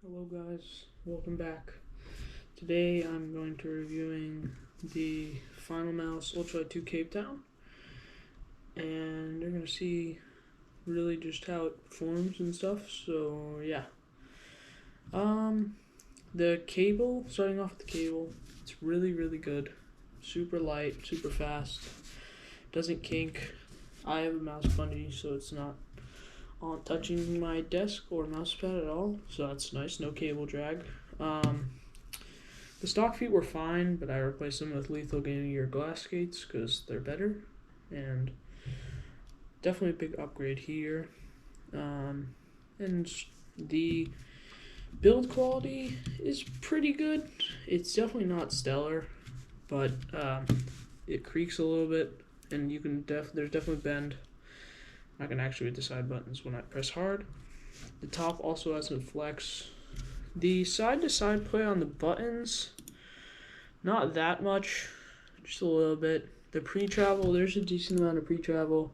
Hello guys, welcome back. Today I'm going to reviewing the Finalmouse Ultralight 2 Cape Town, and you're going to see really just how it performs and stuff. So yeah, the cable, starting off with the cable, it's really good, super light, super fast, doesn't kink. I have a mouse bungee, so it's not on touching my desk or mouse pad at all, so that's nice, no cable drag. The stock feet were fine, but I replaced them with Lethal Gaming Gear glass skates because they're better, and definitely a big upgrade here. And the build quality is pretty good. It's definitely not stellar, but it creaks a little bit, and you can there's definitely bend. I can actuate the side buttons when I press hard. The top also has some flex. The side-to-side play on the buttons, not that much, just a little bit. The pre-travel, there's a decent amount of pre-travel,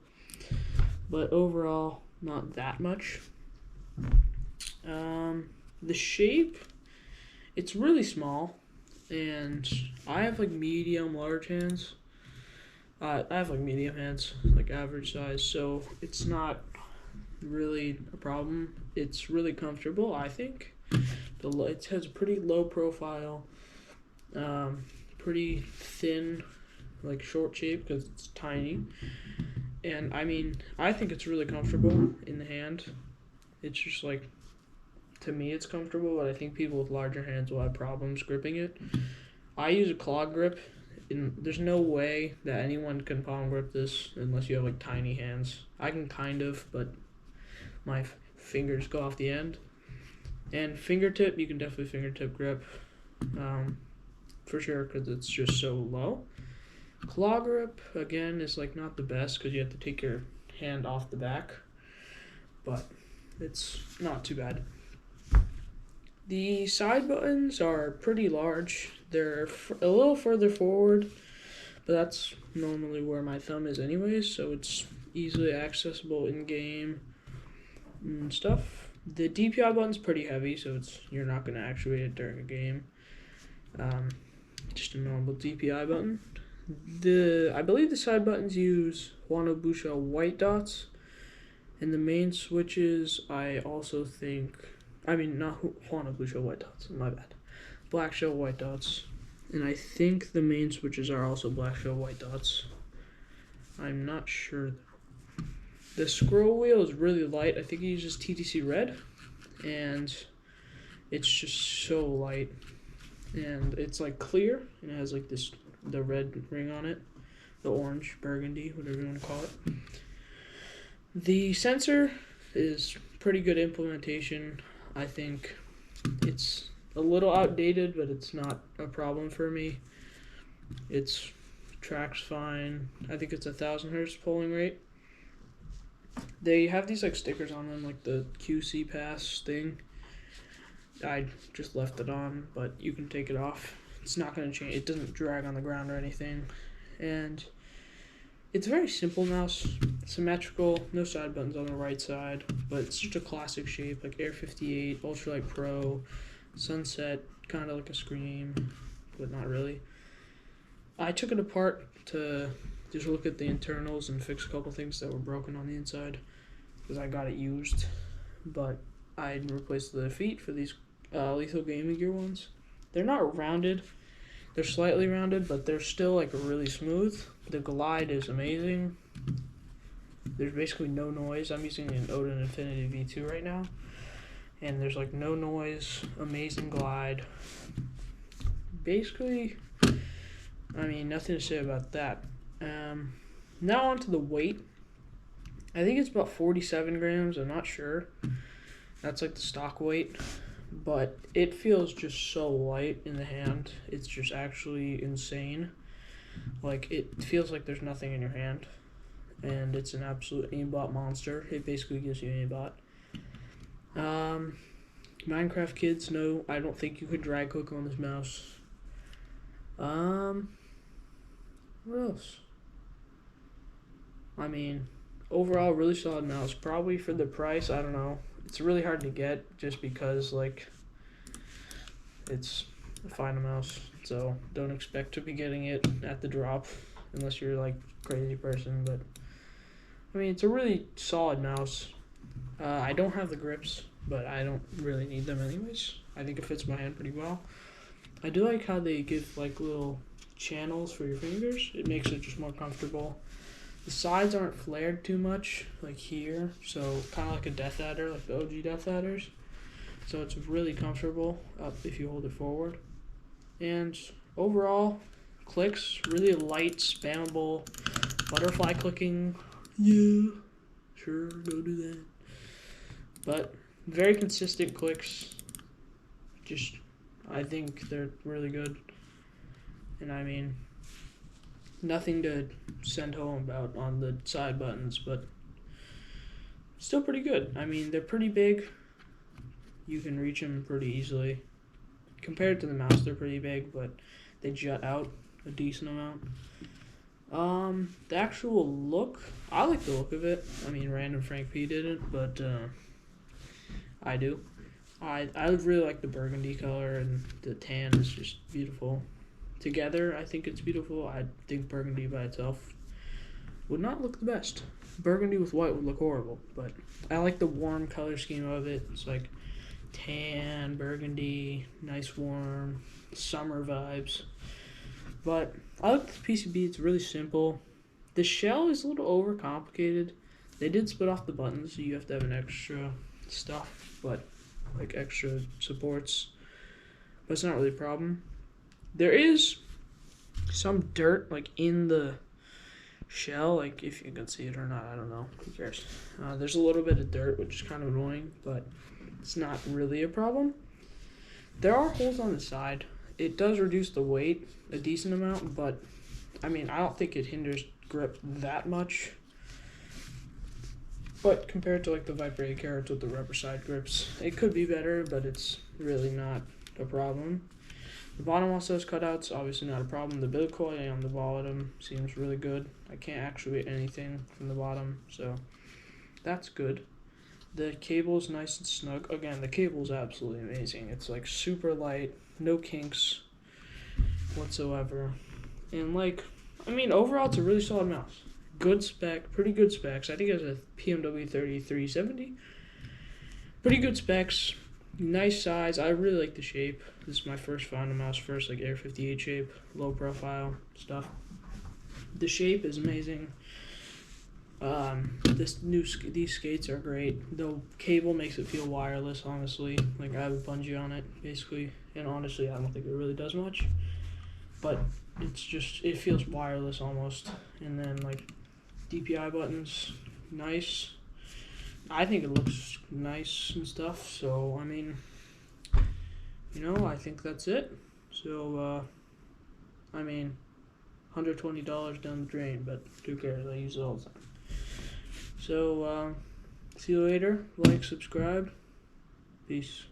but overall, not that much. The shape, it's really small, and I have like medium, large hands. I have like medium hands, like average size, so it's not really a problem. It's really comfortable, I think. It has a pretty low profile, pretty thin, like short shape because it's tiny. And I mean, I think it's really comfortable in the hand. It's just like, to me, it's comfortable, but I think people with larger hands will have problems gripping it. I use a claw grip. There's no way that anyone can palm grip this unless you have like tiny hands. I can kind of, but my fingers go off the end. And fingertip, you can definitely fingertip grip, for sure, because it's just so low. Claw grip, again, is like not the best because you have to take your hand off the back, but it's not too bad. The side buttons are pretty large. They're a little further forward, but that's normally where my thumb is anyways, so it's easily accessible in game and stuff. The DPI button's pretty heavy, so you're not going to actuate it during a game. Just a normal DPI button. I believe the side buttons use Wanobusha white dots, and the main switches I also think, not Wanobusha white dots, my bad. Black shell white dots. And I think the main switches are also black shell white dots. I'm not sure though. The scroll wheel is really light. I think it uses TTC red, and it's just so light. And it's like clear, and it has like the red ring on it, the orange, burgundy, whatever you want to call it. The sensor is pretty good implementation. I think it's a little outdated, but it's not a problem for me. It's tracks fine. I think it's 1,000 hertz polling rate. They have these like stickers on them, like the QC pass thing. I just left it on, but you can take it off. It's not going to change. It doesn't drag on the ground or anything. And it's a very simple mouse. Symmetrical, no side buttons on the right side, but it's just a classic shape, like Air 58, Ultralight Pro, Sunset, kind of like a Scream, but not really. I took it apart to just look at the internals and fix a couple things that were broken on the inside because I got it used, but I replaced the feet for these Lethal Gaming Gear ones. They're not rounded. They're slightly rounded, but they're still like really smooth. The glide is amazing. There's basically no noise. I'm using an Odin Infinity V2 right now, and there's like no noise, amazing glide. Basically, nothing to say about that. Now on to the weight. I think it's about 47 grams. I'm not sure. That's like the stock weight, but it feels just so light in the hand. It's just actually insane. Like, it feels like there's nothing in your hand, and it's an absolute aimbot monster. It basically gives you aimbot. Minecraft kids know I don't think you could drag click on this mouse. What else? Overall, really solid mouse. Probably for the price, I don't know. It's really hard to get just because, like, It's a Finalmouse, so don't expect to be getting it at the drop unless you're like a crazy person. But I mean, it's a really solid mouse. I don't have the grips, but I don't really need them anyways. I think it fits my hand pretty well. I do like how they give like little channels for your fingers. It makes it just more comfortable. The sides aren't flared too much, like here, so kind of like a Death Adder, like the OG Death Adders. So it's really comfortable up if you hold it forward. And overall, clicks, really light, spammable, butterfly clicking. Yeah, sure, go do that. But very consistent clicks. Just, I think they're really good. And I mean, nothing to send home about on the side buttons, but still pretty good. I mean, they're pretty big. You can reach them pretty easily. Compared to the mouse, they're pretty big, but they jut out a decent amount. The actual look, I like the look of it. I mean, Random Frank P didn't, but I do. I really like the burgundy color, and the tan is just beautiful. Together, I think it's beautiful. I think burgundy by itself would not look the best. Burgundy with white would look horrible, but I like the warm color scheme of it. It's like tan, burgundy, nice warm, summer vibes. But I like the PCB, it's really simple. The shell is a little overcomplicated. They did split off the buttons, so you have to have an extra stuff, but like extra supports. But it's not really a problem. There is some dirt like in the shell, like if you can see it or not, I don't know. Who cares? There's a little bit of dirt, which is kind of annoying, but it's not really a problem. There are holes on the side. It does reduce the weight a decent amount, but I mean, I don't think it hinders grip that much. But compared to like the vibrating carrots with the rubber side grips, it could be better, but it's really not a problem. The bottom also has cutouts, obviously not a problem. The build quality on the bottom seems really good. I can't actuate anything from the bottom, so that's good. The cable is nice and snug. Again, the cable is absolutely amazing. It's like super light, no kinks whatsoever. And like, I mean, overall it's a really solid mouse. Good spec, pretty good specs. I think it has a PMW 3370. Pretty good specs. Nice size. I really like the shape. This is my first Finalmouse, first like Air 58 shape, low profile stuff. The shape is amazing. These skates are great. The cable makes it feel wireless, honestly. Like I have a bungee on it, basically, and honestly, I don't think it really does much. But it's just, it feels wireless almost. And then like DPI buttons, nice. I think it looks nice and stuff, so I mean, you know, I think that's it. So, I mean, $120 down the drain, but who cares? I use it all the time. So, see you later. Like, subscribe. Peace.